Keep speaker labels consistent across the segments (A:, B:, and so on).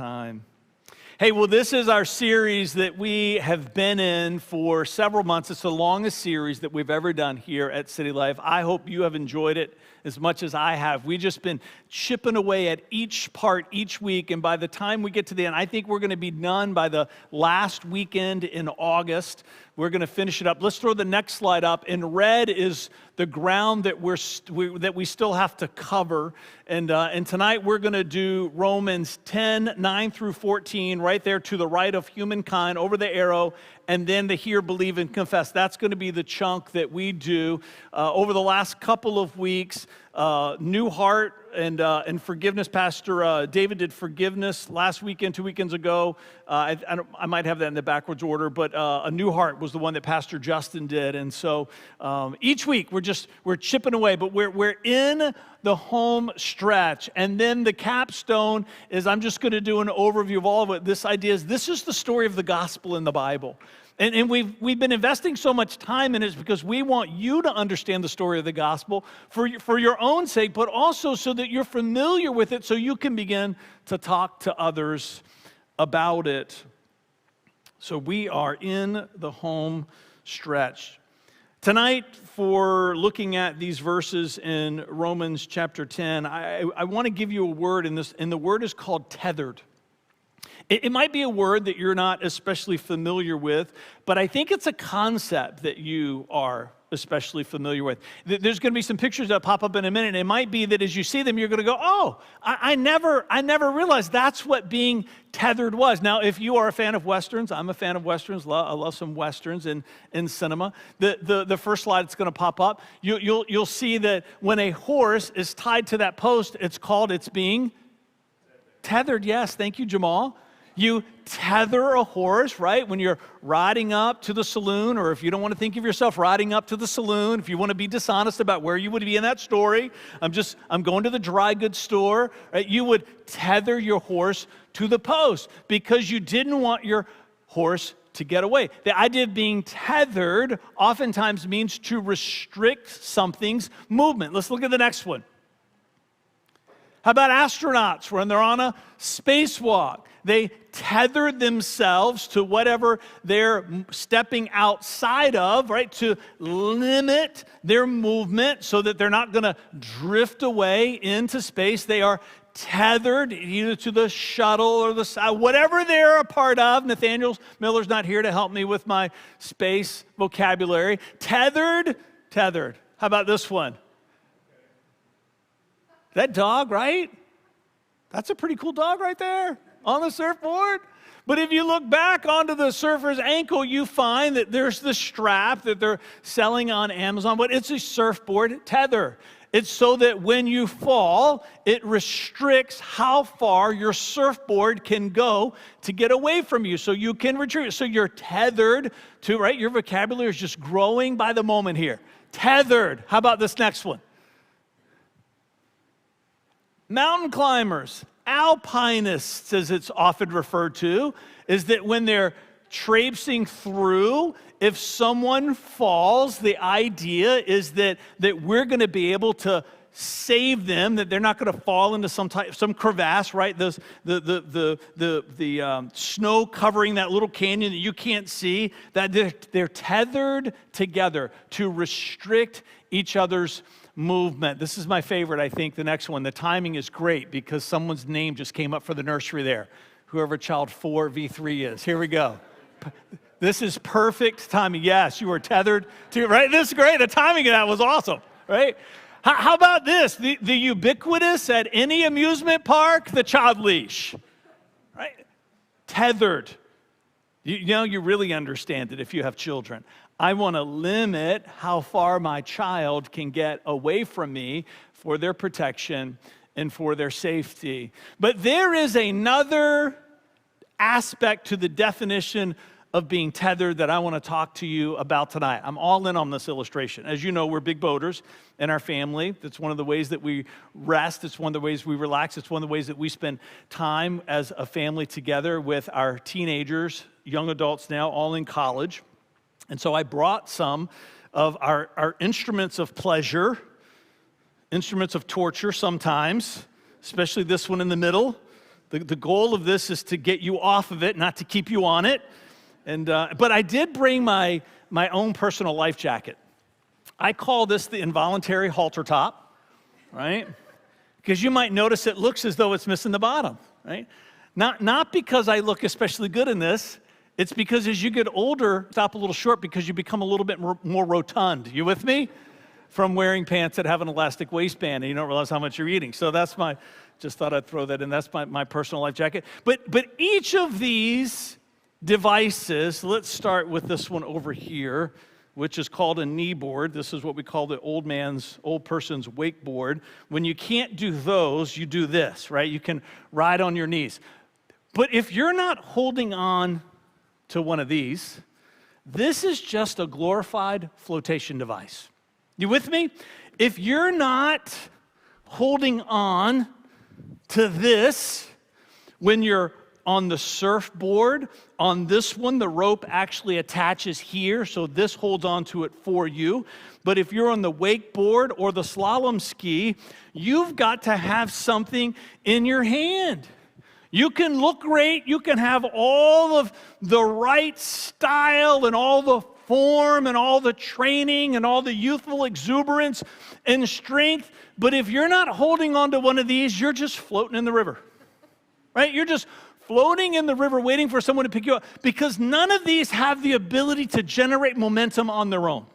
A: time. Hey, well, this is our series that we have been in for several months. It's the longest series that we've ever done here at City Life. I hope you have enjoyed it as much as I have. We've just been chipping away at each part each week, and by the time we get to the end, I think we're going to be done by the last weekend in August. We're going to finish it up. Let's throw the next slide up. In red is the ground that we still have to cover, and tonight we're going to do Romans 10, 9 through 14, right there to the right of humankind, over the arrow, and then the hear, believe, and confess. That's going to be the chunk that we do over the last couple of weeks. New heart and forgiveness. Pastor David did forgiveness last weekend, 2 weekends ago. I might have that in the backwards order, but a new heart was the one that Pastor Justin did. And so each week we're chipping away, but we're in the home stretch. And then the capstone is, I'm just going to do an overview of all of it. This idea is, this is the story of the gospel in the Bible. And we've been investing so much time in it because we want you to understand the story of the gospel for your own sake, but also so that you're familiar with it so you can begin to talk to others about it. So we are in the home stretch. Tonight, for looking at these verses in Romans chapter 10, I want to give you a word in this, and the word is called tethered. It might be a word that you're not especially familiar with, but I think it's a concept that you are especially familiar with. There's going to be some pictures that pop up in a minute, and it might be that as you see them, you're going to go, oh, I never realized that's what being tethered was. Now, if you are a fan of Westerns, I'm a fan of Westerns. I love some Westerns in cinema. The first slide that's going to pop up, you'll see that when a horse is tied to that post, it's being tethered. Yes, thank you, Jamal. You tether a horse, right? When you're riding up to the saloon, or if you don't want to think of yourself riding up to the saloon, if you want to be dishonest about where you would be in that story, I'm going to the dry goods store, right? You would tether your horse to the post because you didn't want your horse to get away. The idea of being tethered oftentimes means to restrict something's movement. Let's look at the next one. How about astronauts when they're on a spacewalk? They tether themselves to whatever they're stepping outside of, right, to limit their movement so that they're not going to drift away into space. They are tethered either to the shuttle or the side, whatever they're a part of. Nathaniel Miller's not here to help me with my space vocabulary. Tethered. How about this one? That dog, right? That's a pretty cool dog right there on the surfboard. But if you look back onto the surfer's ankle, you find that there's the strap that they're selling on Amazon, but it's a surfboard tether. It's so that when you fall, it restricts how far your surfboard can go to get away from you so you can retrieve. So you're tethered to, right? Your vocabulary is just growing by the moment here. Tethered. How about this next one? Mountain climbers, alpinists, as it's often referred to, is that when they're traipsing through, if someone falls, the idea is that we're going to be able to save them, that they're not going to fall into some crevasse, right? The snow covering that little canyon that you can't see, that they're tethered together to restrict each other's movement. This is my favorite, I think, the next one. The timing is great because someone's name just came up for the nursery there. Whoever child 4V3 is. Here we go. This is perfect timing. Yes, you were tethered to, right? This is great. The timing of that was awesome, right? How about this? The ubiquitous at any amusement park, the child leash, right? Tethered. You know, you really understand it if you have children. I want to limit how far my child can get away from me for their protection and for their safety. But there is another aspect to the definition of being tethered that I want to talk to you about tonight. I'm all in on this illustration. As you know, we're big boaters in our family. That's one of the ways that we rest. It's one of the ways we relax. It's one of the ways that we spend time as a family together with our teenagers, young adults now, all in college. And so I brought some of our instruments of pleasure, instruments of torture sometimes, especially this one in the middle. The goal of this is to get you off of it, not to keep you on it. But I did bring my own personal life jacket. I call this the involuntary halter top, right? Because you might notice it looks as though it's missing the bottom, right? Not because I look especially good in this. It's because as you get older, stop a little short because you become a little bit more rotund. You with me? From wearing pants that have an elastic waistband and you don't realize how much you're eating. So just thought I'd throw that in. That's my personal life jacket. But each of these devices, let's start with this one over here, which is called a knee board. This is what we call the old person's wakeboard. When you can't do those, you do this, right? You can ride on your knees. But if you're not holding on to one of these, this is just a glorified flotation device. You with me? If you're not holding on to this when you're on the surfboard, on this one, the rope actually attaches here, so this holds on to it for you. But if you're on the wakeboard or the slalom ski, you've got to have something in your hand. You can look great, you can have all of the right style and all the form and all the training and all the youthful exuberance and strength, but if you're not holding on to one of these, you're just floating in the river, right? You're just floating in the river waiting for someone to pick you up because none of these have the ability to generate momentum on their own.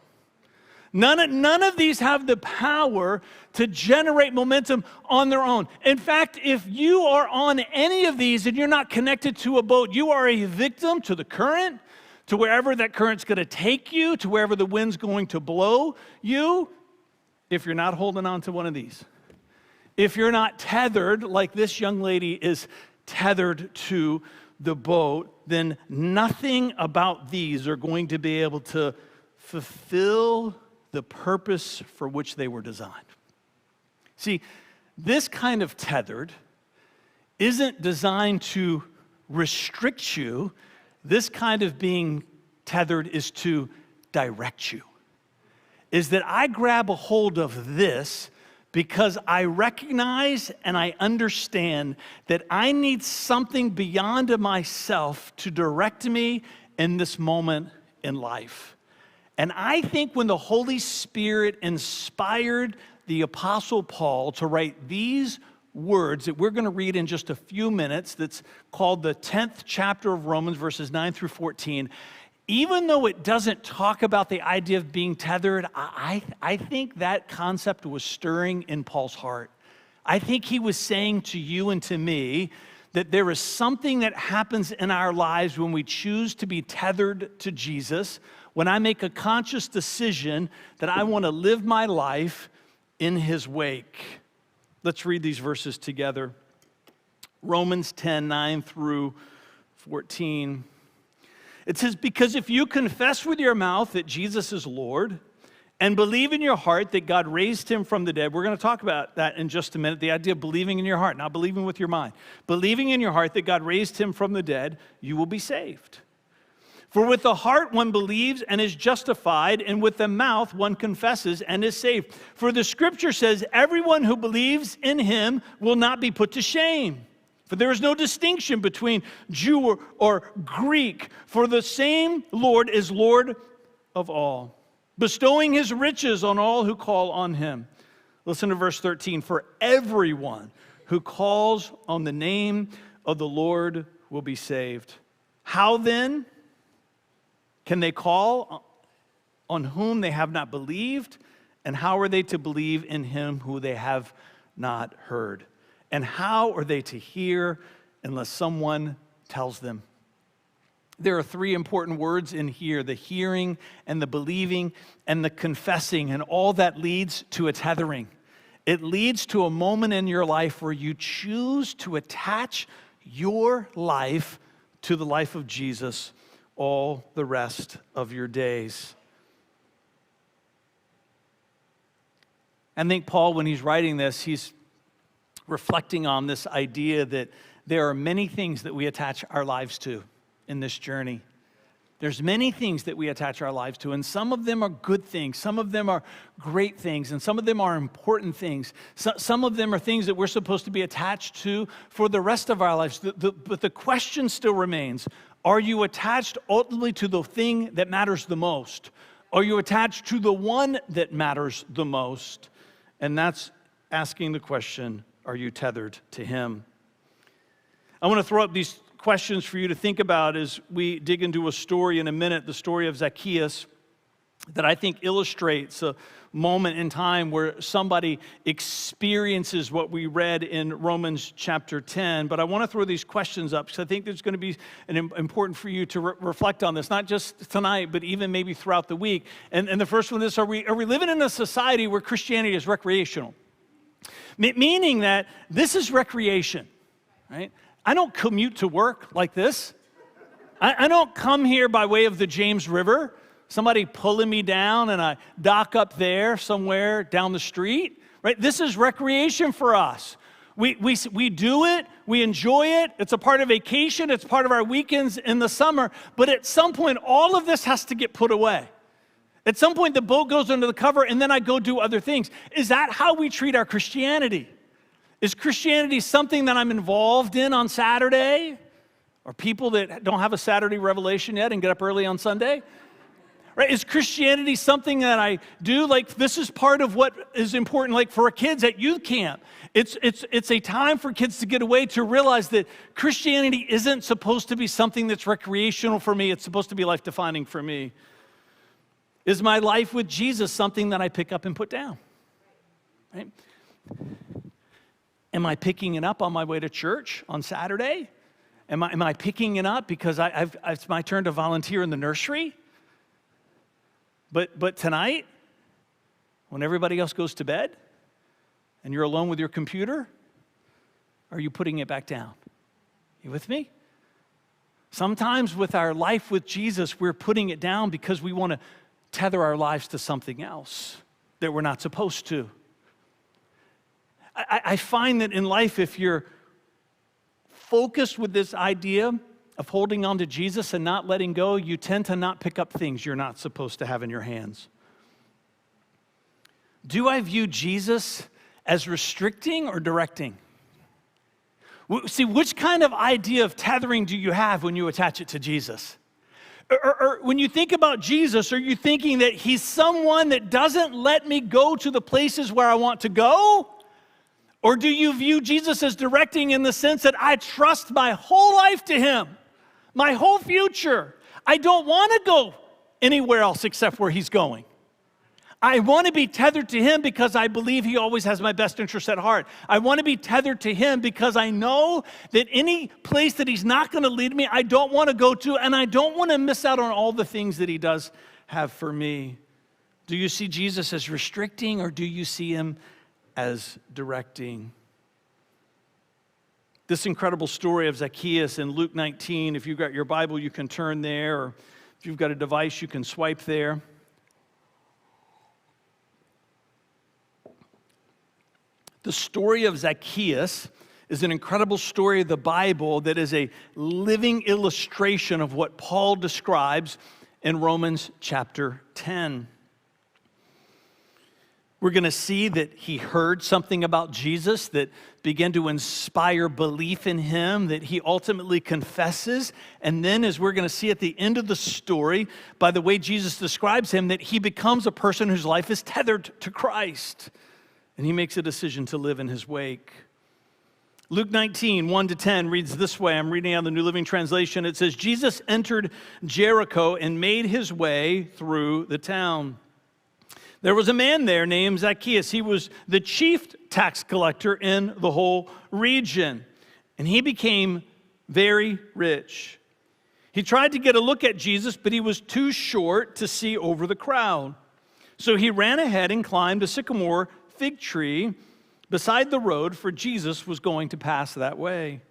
A: None of these have the power to generate momentum on their own. In fact, if you are on any of these and you're not connected to a boat, you are a victim to the current, to wherever that current's going to take you, to wherever the wind's going to blow you, if you're not holding on to one of these. If you're not tethered, like this young lady is tethered to the boat, then nothing about these are going to be able to fulfill the purpose for which they were designed. See, this kind of tethered isn't designed to restrict you. This kind of being tethered is to direct you. Is that I grab a hold of this because I recognize and I understand that I need something beyond myself to direct me in this moment in life. And I think when the Holy Spirit inspired the Apostle Paul to write these words that we're going to read in just a few minutes, that's called the 10th chapter of Romans, verses 9 through 14, even though it doesn't talk about the idea of being tethered, I think that concept was stirring in Paul's heart. I think he was saying to you and to me that there is something that happens in our lives when we choose to be tethered to Jesus, when I make a conscious decision that I want to live my life in his wake. Let's read these verses together. Romans 10, 9 through 14. It says, because if you confess with your mouth that Jesus is Lord and believe in your heart that God raised him from the dead, we're going to talk about that in just a minute, the idea of believing in your heart, not believing with your mind. Believing in your heart that God raised him from the dead, you will be saved. For with the heart one believes and is justified, and with the mouth one confesses and is saved. For the scripture says, everyone who believes in him will not be put to shame. For there is no distinction between Jew or Greek, for the same Lord is Lord of all, bestowing his riches on all who call on him. Listen to verse 13. For everyone who calls on the name of the Lord will be saved. How then can they call on whom they have not believed? And how are they to believe in him who they have not heard? And how are they to hear unless someone tells them? There are three important words in here: the hearing and the believing and the confessing, and all that leads to a tethering. It leads to a moment in your life where you choose to attach your life to the life of Jesus all the rest of your days. I think Paul, when he's writing this, he's reflecting on this idea that there are many things that we attach our lives to in this journey. There's many things that we attach our lives to, and some of them are good things, some of them are great things, and some of them are important things. Some of them are things that we're supposed to be attached to for the rest of our lives. But the question still remains, are you attached ultimately to the thing that matters the most? Are you attached to the one that matters the most? And that's asking the question, are you tethered to him? I want to throw up these questions for you to think about as we dig into a story in a minute, the story of Zacchaeus, that I think illustrates a moment in time where somebody experiences what we read in Romans chapter 10. But I want to throw these questions up because I think there's going to be important for you to reflect on this, not just tonight, but even maybe throughout the week. And the first one is, are we living in a society where Christianity is recreational? Meaning that this is recreation, right? I don't commute to work like this. I don't come here by way of the James River, somebody pulling me down and I dock up there somewhere down the street, right? This is recreation for us. We do it, we enjoy it, it's a part of vacation, it's part of our weekends in the summer, but at some point, all of this has to get put away. At some point, the boat goes under the cover and then I go do other things. Is that how we treat our Christianity? Is Christianity something that I'm involved in on Saturday? Or people that don't have a Saturday revelation yet and get up early on Sunday? Right? Is Christianity something that I do? Like, this is part of what is important, like for kids at youth camp. It's a time for kids to get away, to realize that Christianity isn't supposed to be something that's recreational for me. It's supposed to be life-defining for me. Is my life with Jesus something that I pick up and put down? Right? Am I picking it up on my way to church on Saturday? Am I picking it up because it's my turn to volunteer in the nursery? But tonight, when everybody else goes to bed and you're alone with your computer, are you putting it back down? You with me? Sometimes with our life with Jesus, we're putting it down because we want to tether our lives to something else that we're not supposed to. I find that in life, if you're focused with this idea of holding on to Jesus and not letting go, you tend to not pick up things you're not supposed to have in your hands. Do I view Jesus as restricting or directing? See, which kind of idea of tethering do you have when you attach it to Jesus? Or when you think about Jesus, are you thinking that he's someone that doesn't let me go to the places where I want to go? Or do you view Jesus as directing in the sense that I trust my whole life to him, my whole future? I don't want to go anywhere else except where he's going. I want to be tethered to him because I believe he always has my best interest at heart. I want to be tethered to him because I know that any place that he's not going to lead me, I don't want to go to, and I don't want to miss out on all the things that he does have for me. Do you see Jesus as restricting, or do you see him as directing? This incredible story of Zacchaeus in Luke 19, if you've got your Bible, you can turn there, or if you've got a device, you can swipe there. The story of Zacchaeus is an incredible story of the Bible that is a living illustration of what Paul describes in Romans chapter 10. We're going to see that he heard something about Jesus that began to inspire belief in him, that he ultimately confesses. And then, as we're going to see at the end of the story, by the way Jesus describes him, that he becomes a person whose life is tethered to Christ. And he makes a decision to live in his wake. Luke 19, 1-10 reads this way. I'm reading out the New Living Translation. It says, Jesus entered Jericho and made his way through the town. There was a man there named Zacchaeus. He was the chief tax collector in the whole region. And he became very rich. He tried to get a look at Jesus, but he was too short to see over the crowd. So he ran ahead and climbed a sycamore fig tree beside the road, for Jesus was going to pass that way.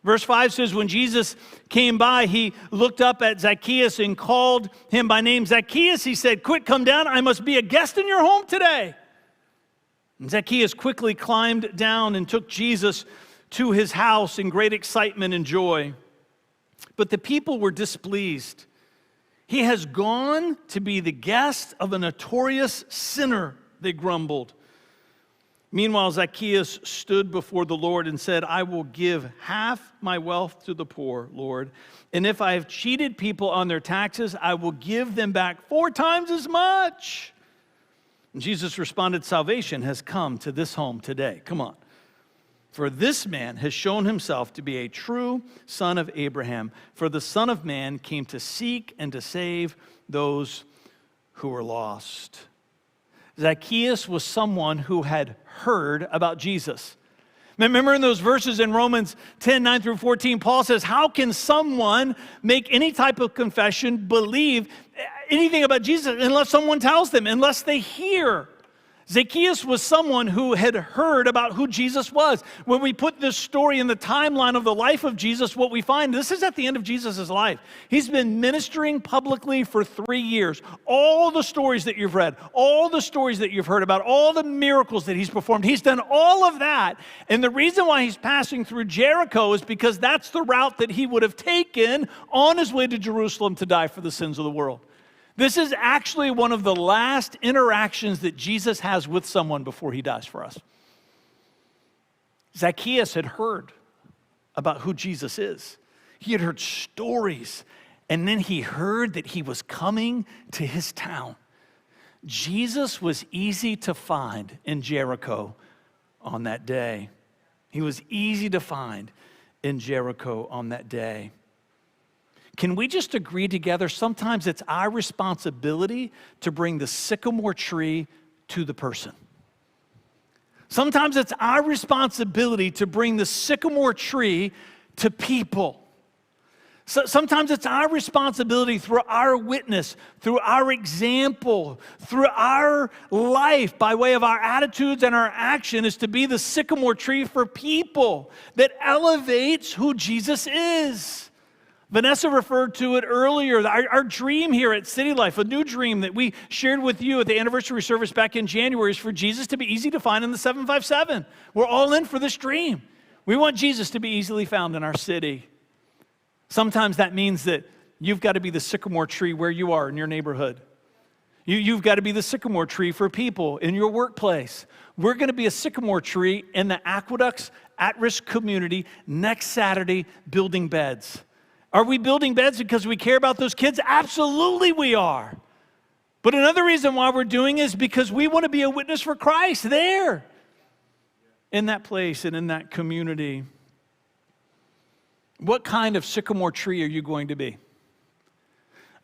A: Verse 5 says, when Jesus came by, he looked up at Zacchaeus and called him by name. Zacchaeus, he said, quick, come down. I must be a guest in your home today. And Zacchaeus quickly climbed down and took Jesus to his house in great excitement and joy. But the people were displeased He has gone to be the guest of a notorious sinner, they grumbled. Meanwhile, Zacchaeus stood before the Lord and said, I will give half my wealth to the poor, Lord. And if I have cheated people on their taxes, I will give them back 4 times as much. And Jesus responded, salvation has come to this home today. Come on. For this man has shown himself to be a true son of Abraham. For the Son of Man came to seek and to save those who were lost. Zacchaeus was someone who had heard about Jesus. Remember in those verses in Romans 10, 9 through 14, Paul says, how can someone make any type of confession, believe anything about Jesus unless someone tells them, unless they hear? Zacchaeus was someone who had heard about who Jesus was. When we put this story in the timeline of the life of Jesus, what we find, this is at the end of Jesus' life. He's been ministering publicly for 3 years. All the stories that you've read, all the stories that you've heard about, all the miracles that he's performed, he's done all of that. And the reason why he's passing through Jericho is because that's the route that he would have taken on his way to Jerusalem to die for the sins of the world. This is actually one of the last interactions that Jesus has with someone before he dies for us. Zacchaeus had heard about who Jesus is. He had heard stories, and then he heard that he was coming to his town. Jesus was easy to find in Jericho on that day. He was easy to find in Jericho on that day. Can we just agree together? Sometimes it's our responsibility to bring the sycamore tree to the person. Sometimes it's our responsibility to bring the sycamore tree to people. Sometimes it's our responsibility through our witness, through our example, through our life, by way of our attitudes and our action, is to be the sycamore tree for people that elevates who Jesus is. Vanessa referred to it earlier. Our dream here at City Life, a new dream that we shared with you at the anniversary service back in January, is for Jesus to be easy to find in the 757. We're all in for this dream. We want Jesus to be easily found in our city. Sometimes that means that you've got to be the sycamore tree where you are in your neighborhood. You've got to be the sycamore tree for people in your workplace. We're going to be a sycamore tree in the Aqueducts at-risk community next Saturday, building beds. Are we building beds because we care about those kids? Absolutely we are. But another reason why we're doing it is because we want to be a witness for Christ there, in that place and in that community. What kind of sycamore tree are you going to be?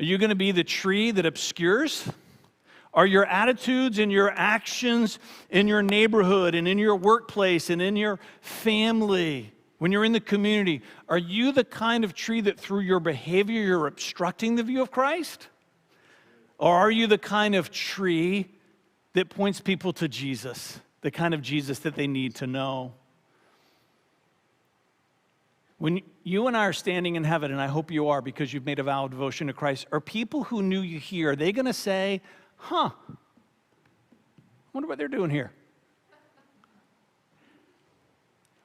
A: Are you going to be the tree that obscures? Are your attitudes and your actions in your neighborhood and in your workplace and in your family, when you're in the community, are you the kind of tree that through your behavior you're obstructing the view of Christ? Or are you the kind of tree that points people to Jesus, the kind of Jesus that they need to know? When you and I are standing in heaven, and I hope you are because you've made a vow of devotion to Christ, are people who knew you here, are they going to say, I wonder what they're doing here?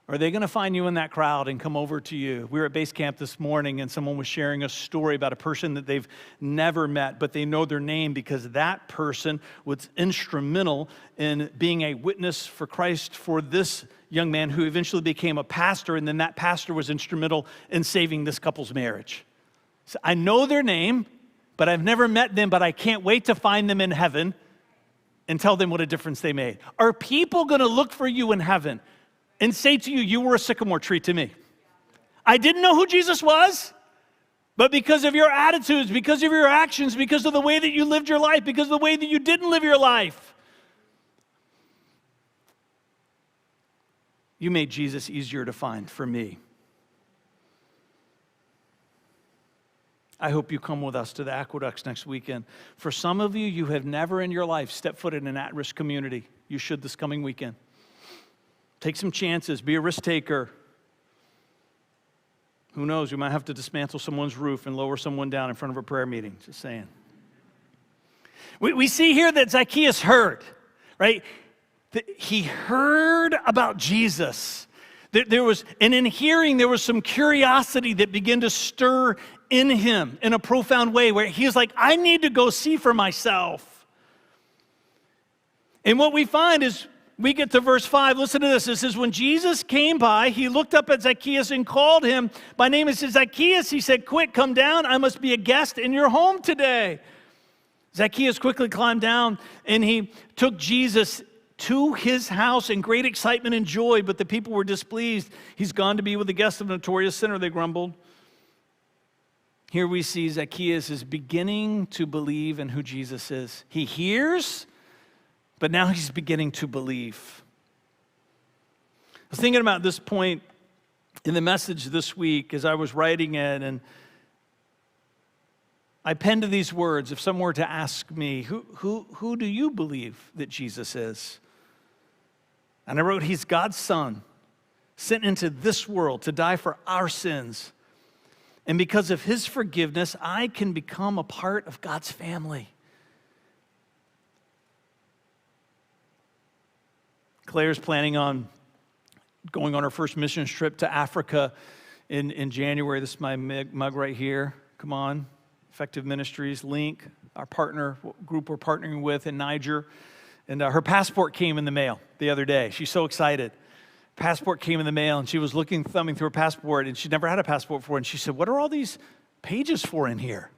A: Are they going to find you in that crowd and come over to you? We were at base camp this morning and someone was sharing a story about a person that they've never met, but they know their name because that person was instrumental in being a witness for Christ for this young man who eventually became a pastor, and then that pastor was instrumental in saving this couple's marriage. So I know their name, but I've never met them, but I can't wait to find them in heaven and tell them what a difference they made. Are people going to look for you in heaven and say to you, you were a sycamore tree to me? I didn't know who Jesus was, but because of your attitudes, because of your actions, because of the way that you lived your life, because of the way that you didn't live your life, you made Jesus easier to find for me. I hope you come with us to the Aqueducts next weekend. For some of you, you have never in your life stepped foot in an at-risk community. You should this coming weekend. Take some chances. Be a risk taker. Who knows? You might have to dismantle someone's roof and lower someone down in front of a prayer meeting. Just saying. We see here that Zacchaeus heard, right? He heard about Jesus. And in hearing, there was some curiosity that began to stir in him in a profound way, where he was like, I need to go see for myself. And what we find is, we get to verse 5. Listen to this. It says, when Jesus came by, he looked up at Zacchaeus and called him by name. He said, Zacchaeus, he said, quick, come down. I must be a guest in your home today. Zacchaeus quickly climbed down, and he took Jesus to his house in great excitement and joy, but the people were displeased. He's gone to be with the guest of a notorious sinner, they grumbled. Here we see Zacchaeus is beginning to believe in who Jesus is. He hears, but now he's beginning to believe. I was thinking about this point in the message this week as I was writing it, and I penned these words. If someone were to ask me, who do you believe that Jesus is? And I wrote, he's God's son, sent into this world to die for our sins. And because of his forgiveness, I can become a part of God's family. Claire's planning on going on her first mission trip to Africa in January. This is my mug right here. Come on. Effective Ministries, Link, our partner group we're partnering with in Niger. And her passport came in the mail the other day. She's so excited. Passport came in the mail, and she was thumbing through her passport, and she'd never had a passport before. And she said, what are all these pages for in here?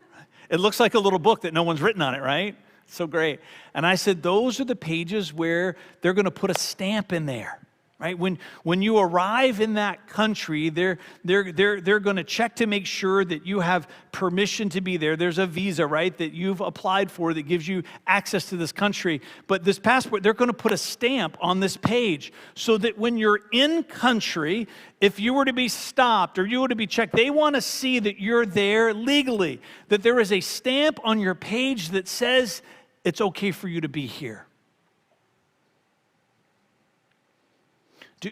A: It looks like a little book that no one's written on it, right? So great. And I said, those are the pages where they're going to put a stamp in there, right? When you arrive in that country, they're going to check to make sure that you have permission to be there. There's a visa, right, that you've applied for that gives you access to this country. But this passport, they're going to put a stamp on this page so that when you're in country, if you were to be stopped or you were to be checked, they want to see that you're there legally, that there is a stamp on your page that says it's okay for you to be here.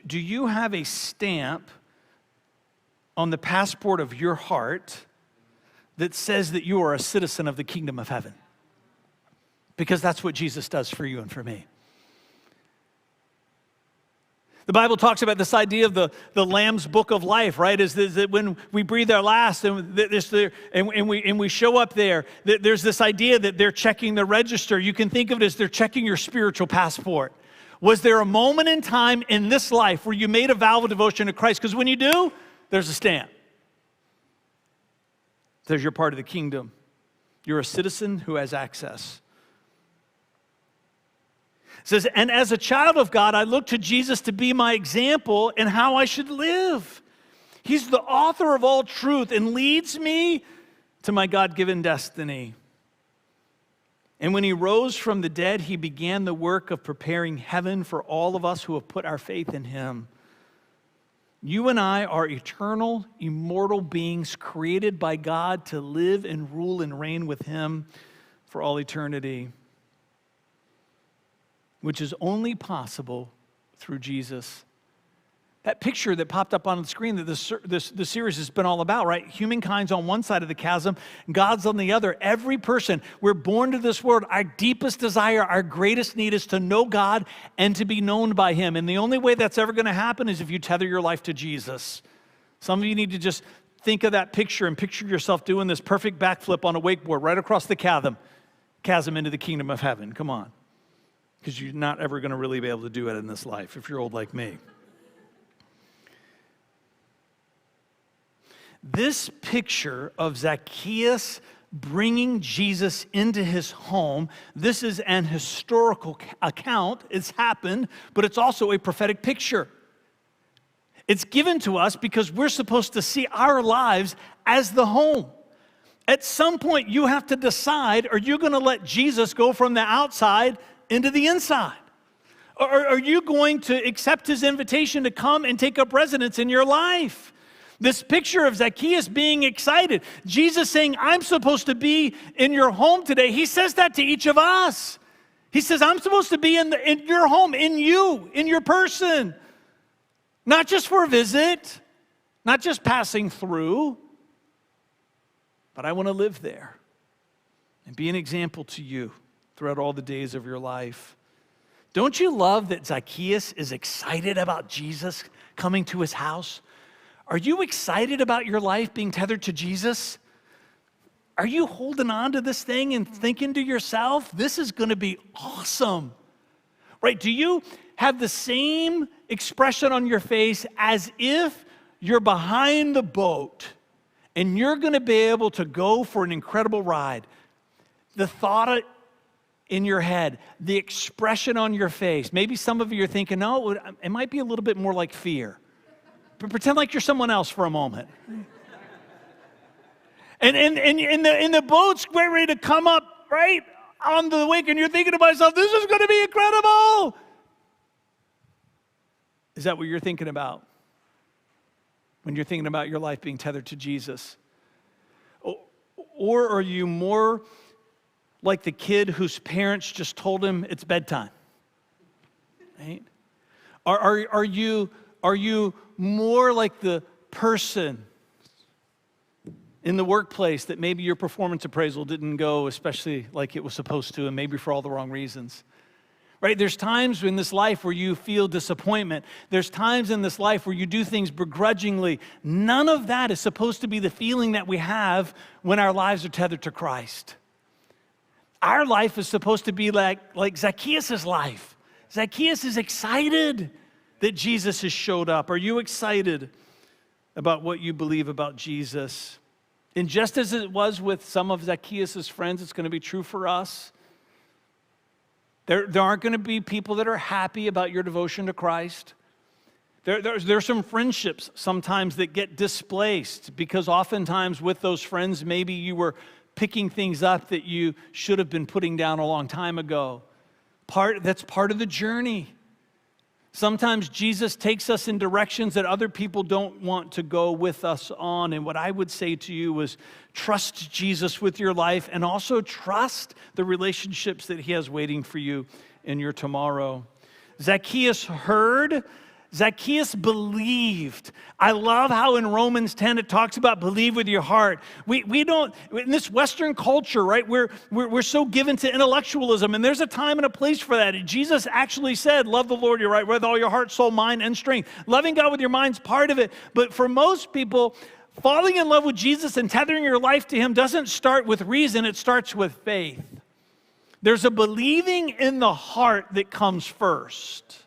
A: Do you have a stamp on the passport of your heart that says that you are a citizen of the kingdom of heaven? Because that's what Jesus does for you and for me. The Bible talks about this idea of the Lamb's book of life, right? Is that when we breathe our last and we show up there, there's this idea that they're checking the register. You can think of it as they're checking your spiritual passport. Was there a moment in time in this life where you made a vow of devotion to Christ? Because when you do, there's a stamp. It says you're part of the kingdom. You're a citizen who has access. It says, and as a child of God, I look to Jesus to be my example in how I should live. He's the author of all truth and leads me to my God-given destiny. And when he rose from the dead, he began the work of preparing heaven for all of us who have put our faith in him. You and I are eternal, immortal beings created by God to live and rule and reign with him for all eternity, which is only possible through Jesus. That picture that popped up on the screen that this series has been all about, right? Humankind's on one side of the chasm, God's on the other. Every person, we're born to this world. Our deepest desire, our greatest need is to know God and to be known by him. And the only way that's ever going to happen is if you tether your life to Jesus. Some of you need to just think of that picture and picture yourself doing this perfect backflip on a wakeboard right across the chasm into the kingdom of heaven. Come on. Because you're not ever going to really be able to do it in this life if you're old like me. This picture of Zacchaeus bringing Jesus into his home, this is an historical account. It's happened, but it's also a prophetic picture. It's given to us because we're supposed to see our lives as the home. At some point, you have to decide, are you going to let Jesus go from the outside into the inside? Or are you going to accept his invitation to come and take up residence in your life? This picture of Zacchaeus being excited, Jesus saying, I'm supposed to be in your home today. He says that to each of us. He says, I'm supposed to be in your home, in you, in your person. Not just for a visit, not just passing through, but I want to live there and be an example to you throughout all the days of your life. Don't you love that Zacchaeus is excited about Jesus coming to his house. Are you excited about your life being tethered to Jesus? Are you holding on to this thing and thinking to yourself, this is going to be awesome? Right? Do you have the same expression on your face as if you're behind the boat and you're going to be able to go for an incredible ride? The thought in your head, the expression on your face. Maybe some of you are thinking, no, it might be a little bit more like fear. But pretend like you're someone else for a moment. And the boat's ready to come up, right, on the wake, and you're thinking to myself, this is going to be incredible. Is that what you're thinking about when you're thinking about your life being tethered to Jesus? Or are you more like the kid whose parents just told him it's bedtime? Right? Are you more like the person in the workplace that maybe your performance appraisal didn't go especially like it was supposed to, and maybe for all the wrong reasons? Right? There's times in this life where you feel disappointment. There's times in this life where you do things begrudgingly. None of that is supposed to be the feeling that we have when our lives are tethered to Christ. Our life is supposed to be like Zacchaeus' life. Zacchaeus is excited that Jesus has showed up. Are you excited about what you believe about Jesus? And just as it was with some of Zacchaeus' friends, it's going to be true for us. There aren't going to be people that are happy about your devotion to Christ. There's some friendships sometimes that get displaced because oftentimes with those friends, maybe you were picking things up that you should have been putting down a long time ago. That's part of the journey. Sometimes Jesus takes us in directions that other people don't want to go with us on. And what I would say to you is trust Jesus with your life and also trust the relationships that he has waiting for you in your tomorrow. Zacchaeus heard. Zacchaeus believed. I love how in Romans 10 it talks about believe with your heart. We don't, in this Western culture, right, we're so given to intellectualism, and there's a time and a place for that. And Jesus actually said, love the Lord, you're right, with all your heart, soul, mind, and strength. Loving God with your mind's part of it. But for most people, falling in love with Jesus and tethering your life to him doesn't start with reason, it starts with faith. There's a believing in the heart that comes first.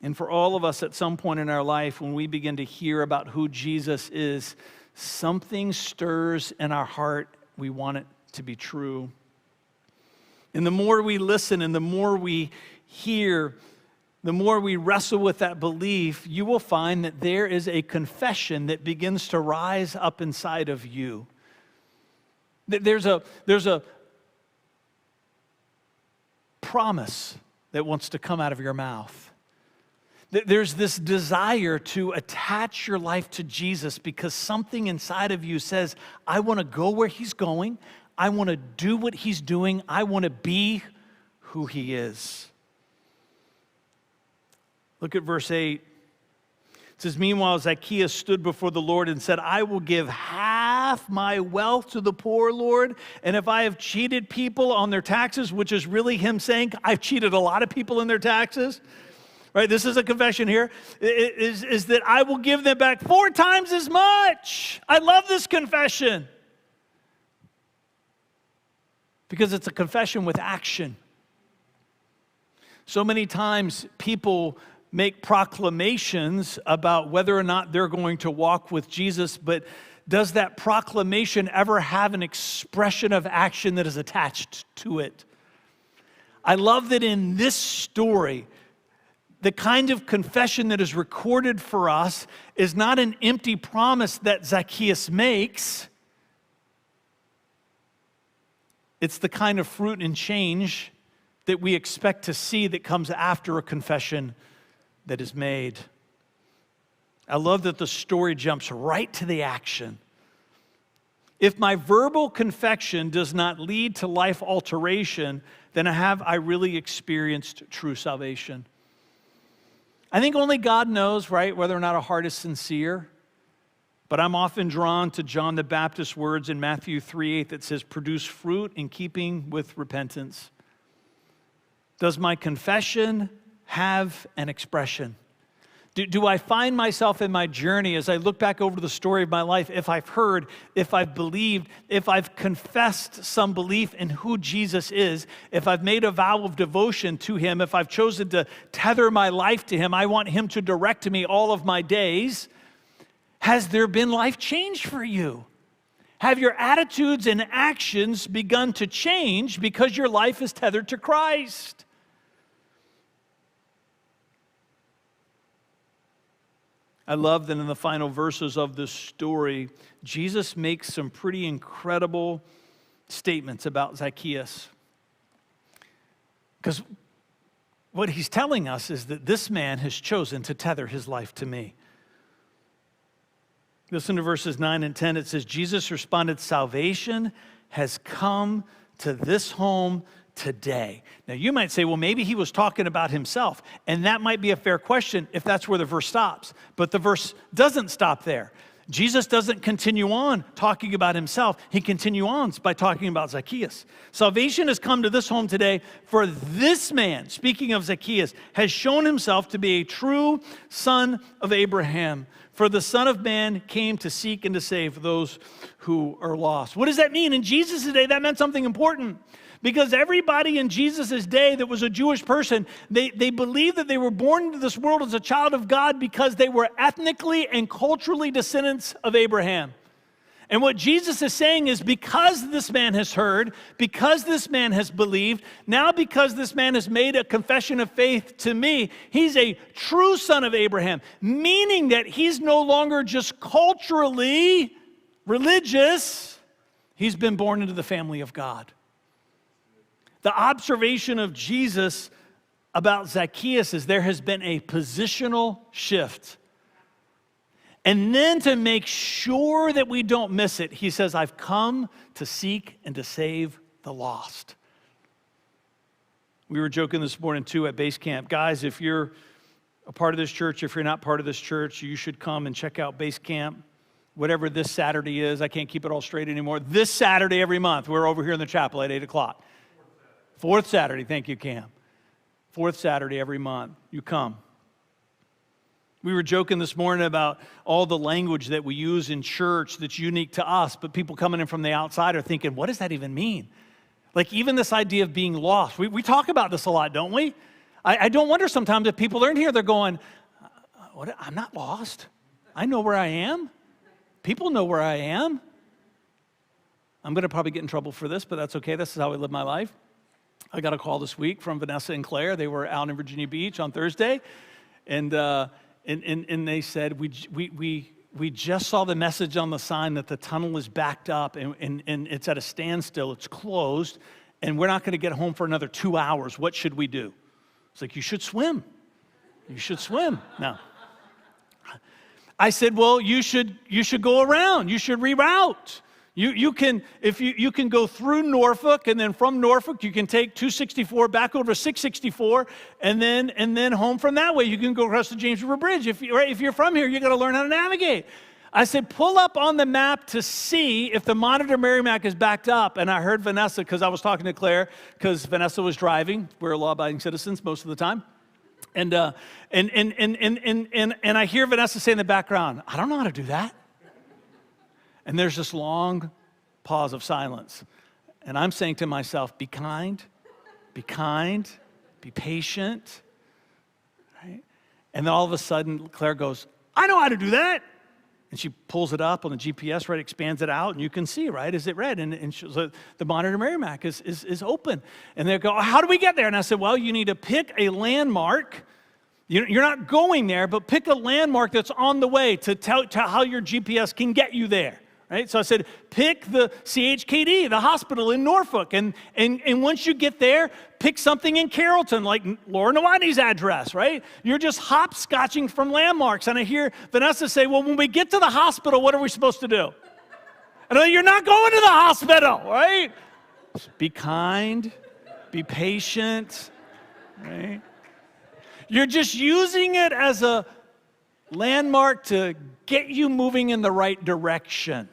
A: And for all of us at some point in our life, when we begin to hear about who Jesus is, something stirs in our heart. We want it to be true. And the more we listen and the more we hear, the more we wrestle with that belief, you will find that there is a confession that begins to rise up inside of you. There's a promise that wants to come out of your mouth. There's this desire to attach your life to Jesus because something inside of you says, I want to go where he's going. I want to do what he's doing. I want to be who he is. Look at verse 8. It says, meanwhile, Zacchaeus stood before the Lord and said, I will give half my wealth to the poor, Lord. And if I have cheated people on their taxes, which is really him saying, I've cheated a lot of people in their taxes. Right, this is a confession here, is that I will give them back 4 times as much. I love this confession because it's a confession with action. So many times people make proclamations about whether or not they're going to walk with Jesus, but does that proclamation ever have an expression of action that is attached to it? I love that in this story, the kind of confession that is recorded for us is not an empty promise that Zacchaeus makes. It's the kind of fruit and change that we expect to see that comes after a confession that is made. I love that the story jumps right to the action. If my verbal confession does not lead to life alteration, then have I really experienced true salvation? I think only God knows, right, whether or not a heart is sincere. But I'm often drawn to John the Baptist's words in Matthew 3:8 that says, produce fruit in keeping with repentance. Does my confession have an expression? Do I find myself in my journey as I look back over the story of my life, if I've heard, if I've believed, if I've confessed some belief in who Jesus is, if I've made a vow of devotion to him, if I've chosen to tether my life to him, I want him to direct me all of my days, has there been life change for you? Have your attitudes and actions begun to change because your life is tethered to Christ? I love that in the final verses of this story, Jesus makes some pretty incredible statements about Zacchaeus. Because what he's telling us is that this man has chosen to tether his life to me. Listen to verses 9 and 10. It says, Jesus responded, salvation has come to this home today. Now you might say, well, maybe he was talking about himself, and that might be a fair question if that's where the verse stops. But the verse doesn't stop there. Jesus doesn't continue on talking about himself. He continues on by talking about Zacchaeus. Salvation has come to this home today, for this man, speaking of Zacchaeus, has shown himself to be a true son of Abraham. For the Son of Man came to seek and to save those who are lost. What does that mean? In Jesus' day, that meant something important. Because everybody in Jesus' day that was a Jewish person, they believed that they were born into this world as a child of God because they were ethnically and culturally descendants of Abraham. And what Jesus is saying is, because this man has heard, because this man has believed, now because this man has made a confession of faith to me, he's a true son of Abraham, meaning that he's no longer just culturally religious, he's been born into the family of God. The observation of Jesus about Zacchaeus is there has been a positional shift. And then to make sure that we don't miss it, he says, I've come to seek and to save the lost. We were joking this morning too at base camp. Guys, if you're a part of this church, if you're not part of this church, you should come and check out base camp. Whatever this Saturday is, I can't keep it all straight anymore. This Saturday every month, we're over here in the chapel at 8 o'clock. Fourth Saturday, thank you, Cam. Fourth Saturday every month, you come. We were joking this morning about all the language that we use in church that's unique to us, but people coming in from the outside are thinking, what does that even mean? Like even this idea of being lost. We talk about this a lot, don't we? I don't wonder sometimes if people are in here, they're going, what? I'm not lost. I know where I am. People know where I am. I'm going to probably get in trouble for this, but that's okay. This is how I live my life. I got a call this week from Vanessa and Claire. They were out in Virginia Beach on Thursday, and they said, we just saw the message on the sign that the tunnel is backed up and it's at a standstill. It's closed, and we're not going to get home for another 2 hours. What should we do? It's like, you should swim. You should swim. No. I said, well, you should go around. You should reroute. You can go through Norfolk, and then from Norfolk you can take 264 back over 664, and then home from that way. You can go across the James River Bridge. If you're from here, you got to learn how to navigate. I said, pull up on the map to see if the Monitor Merrimack is backed up. And I heard Vanessa, because I was talking to Claire, because Vanessa was driving. We're law-abiding citizens most of the time. And I hear Vanessa say in the background, I don't know how to do that. And there's this long pause of silence. And I'm saying to myself, be kind, be patient. Right? And then all of a sudden, Claire goes, I know how to do that. And she pulls it up on the GPS, right, expands it out, and you can see, right, is it red? And so the Monitor Merrimack is open. And they go, how do we get there? And I said, well, you need to pick a landmark. You're not going there, but pick a landmark that's on the way to tell how your GPS can get you there. Right? So I said, pick the CHKD, the hospital in Norfolk. And once you get there, pick something in Carrollton, like Laura Nawani's address, right? You're just hopscotching from landmarks. And I hear Vanessa say, well, when we get to the hospital, what are we supposed to do? And I'm like, you're not going to the hospital, right? Just be kind, be patient, right? You're just using it as a landmark to get you moving in the right direction.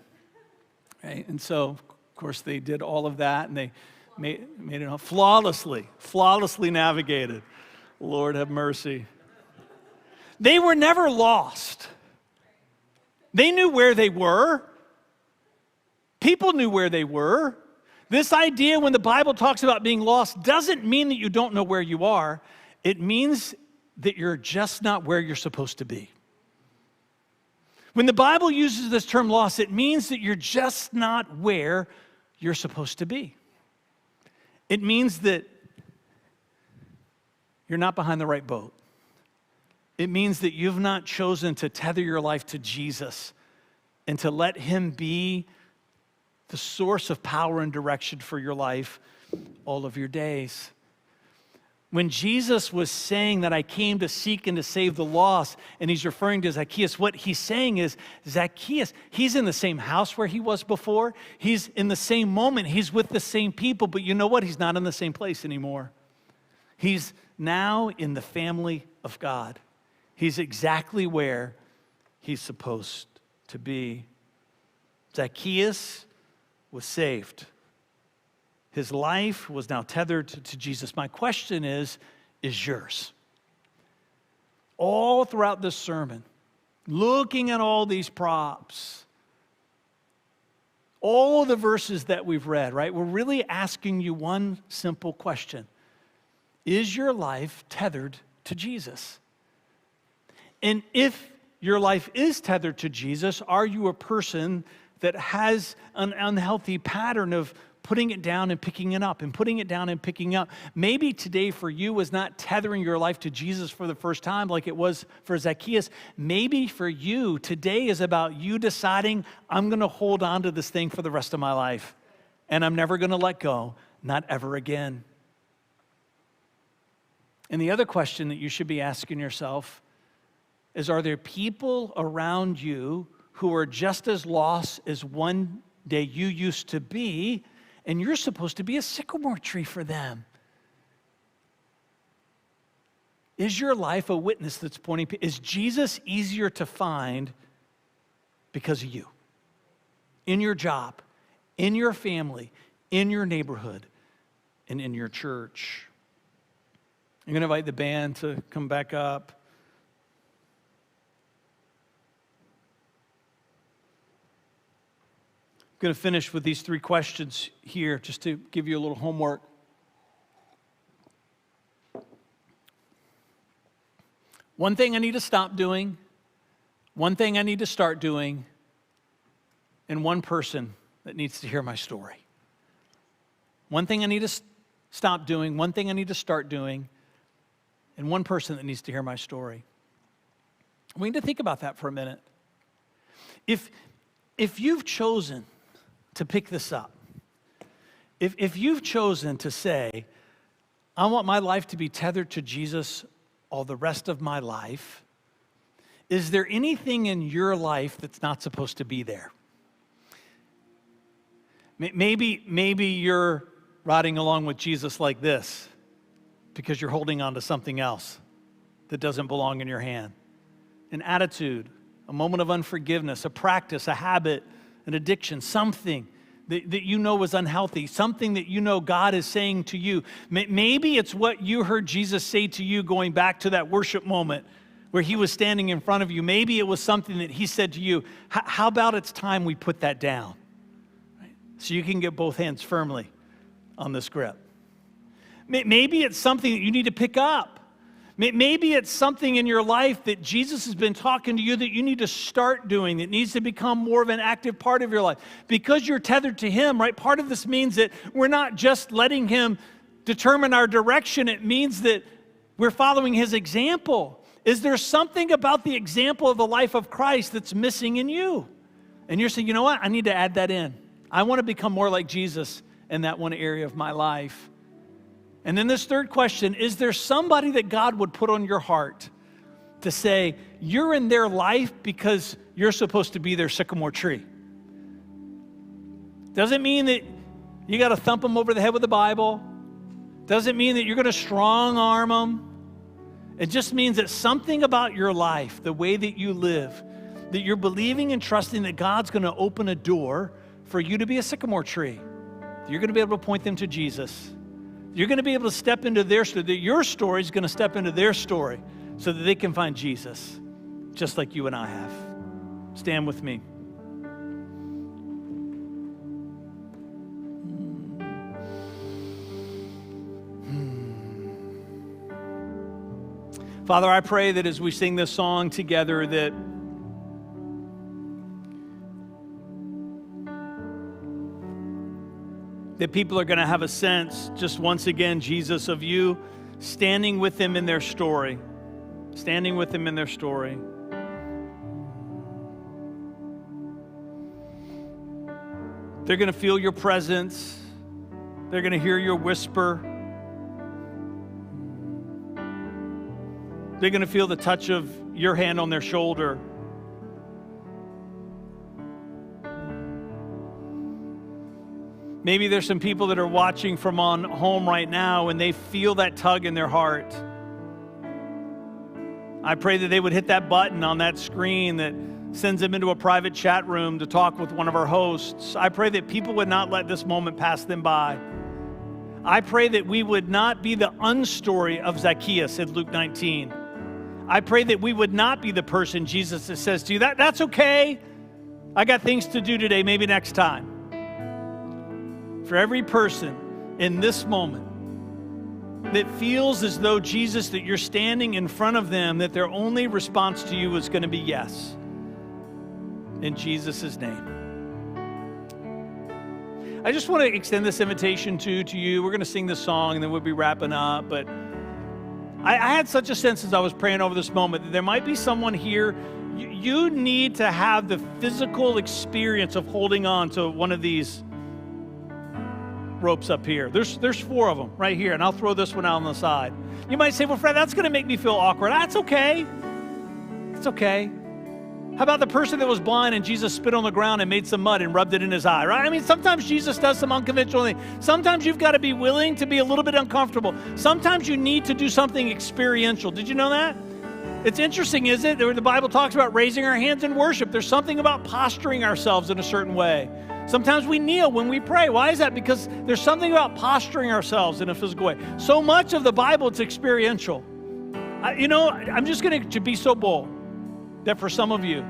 A: Right? And so, of course, they did all of that, and they made it flawlessly navigated. Lord have mercy. They were never lost. They knew where they were. People knew where they were. This idea when the Bible talks about being lost doesn't mean that you don't know where you are. It means that you're just not where you're supposed to be. When the Bible uses this term lost, it means that you're just not where you're supposed to be. It means that you're not behind the right boat. It means that you've not chosen to tether your life to Jesus and to let him be the source of power and direction for your life all of your days. When Jesus was saying that I came to seek and to save the lost, and he's referring to Zacchaeus, what he's saying is, Zacchaeus, he's in the same house where he was before. He's in the same moment. He's with the same people, but you know what? He's not in the same place anymore. He's now in the family of God. He's exactly where he's supposed to be. Zacchaeus was saved. His life was now tethered to Jesus. My question is yours? All throughout this sermon, looking at all these props, all the verses that we've read, right? We're really asking you one simple question. Is your life tethered to Jesus? And if your life is tethered to Jesus, are you a person that has an unhealthy pattern of putting it down and picking it up and putting it down and picking up? Maybe today for you was not tethering your life to Jesus for the first time like it was for Zacchaeus. Maybe for you, today is about you deciding, I'm going to hold on to this thing for the rest of my life, and I'm never going to let go, not ever again. And the other question that you should be asking yourself is, are there people around you who are just as lost as one day you used to be, and you're supposed to be a sycamore tree for them? Is your life a witness that's pointing? Is Jesus easier to find because of you? In your job, in your family, in your neighborhood, and in your church? I'm going to invite the band to come back up. I'm going to finish with these three questions here just to give you a little homework. One thing I need to stop doing, one thing I need to start doing, and one person that needs to hear my story. One thing I need to stop doing, one thing I need to start doing, and one person that needs to hear my story. We need to think about that for a minute. If you've chosen to pick this up, if you've chosen to say, I want my life to be tethered to Jesus all the rest of my life, is there anything in your life that's not supposed to be there? Maybe you're riding along with Jesus like this because you're holding on to something else that doesn't belong in your hand. An attitude, a moment of unforgiveness, a practice, a habit, an addiction, something that you know is unhealthy, something that you know God is saying to you. Maybe it's what you heard Jesus say to you going back to that worship moment where he was standing in front of you. Maybe it was something that he said to you, how about it's time we put that down? Right? So you can get both hands firmly on this grip. Maybe it's something that you need to pick up. Maybe it's something in your life that Jesus has been talking to you that you need to start doing, that needs to become more of an active part of your life. Because you're tethered to him, right? Part of this means that we're not just letting him determine our direction. It means that we're following his example. Is there something about the example of the life of Christ that's missing in you? And you're saying, you know what? I need to add that in. I want to become more like Jesus in that one area of my life. And then this third question, is there somebody that God would put on your heart to say, you're in their life because you're supposed to be their sycamore tree? Doesn't mean that you got to thump them over the head with the Bible. Doesn't mean that you're going to strong arm them. It just means that something about your life, the way that you live, that you're believing and trusting that God's going to open a door for you to be a sycamore tree. You're going to be able to point them to Jesus. You're going to be able to step into their story. That your story is going to step into their story so that they can find Jesus, just like you and I have. Stand with me. Father, I pray that as we sing this song together, that people are going to have a sense, just once again, Jesus, of you standing with them in their story. Standing with them in their story. They're going to feel your presence. They're going to hear your whisper. They're going to feel the touch of your hand on their shoulder. Maybe there's some people that are watching from on home right now and they feel that tug in their heart. I pray that they would hit that button on that screen that sends them into a private chat room to talk with one of our hosts. I pray that people would not let this moment pass them by. I pray that we would not be the unstory of Zacchaeus in Luke 19. I pray that we would not be the person Jesus that says to you, that's okay. I got things to do today, maybe next time. For every person in this moment that feels as though, Jesus, that you're standing in front of them, that their only response to you is going to be yes. In Jesus' name. I just want to extend this invitation to you. We're going to sing this song and then we'll be wrapping up. But I had such a sense as I was praying over this moment that there might be someone here. You need to have the physical experience of holding on to one of these ropes up here. There's 4 of them right here, and I'll throw this one out on the side. You might say, well, Fred, that's going to make me feel awkward. That's okay. It's okay. How about the person that was blind and Jesus spit on the ground and made some mud and rubbed it in his eye, right? I mean, sometimes Jesus does some unconventional things. Sometimes you've got to be willing to be a little bit uncomfortable. Sometimes you need to do something experiential. Did you know that? It's interesting, isn't it? The Bible talks about raising our hands in worship. There's something about posturing ourselves in a certain way. Sometimes we kneel when we pray. Why is that? Because there's something about posturing ourselves in a physical way. So much of the Bible, it's experiential. I'm just going to be so bold that for some of you,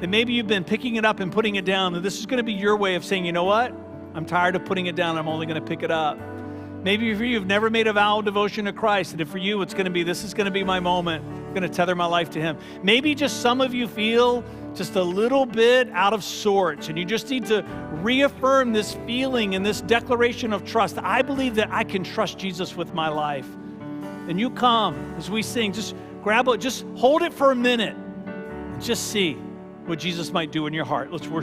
A: that maybe you've been picking it up and putting it down, that this is going to be your way of saying, you know what? I'm tired of putting it down. I'm only going to pick it up. Maybe for you, you've never made a vow of devotion to Christ, and if for you, it's going to be, this is going to be my moment. I'm going to tether my life to Him. Maybe just some of you feel just a little bit out of sorts, and you just need to reaffirm this feeling and this declaration of trust. I believe that I can trust Jesus with my life. And you come as we sing, just grab it, just hold it for a minute, and just see what Jesus might do in your heart. Let's worship.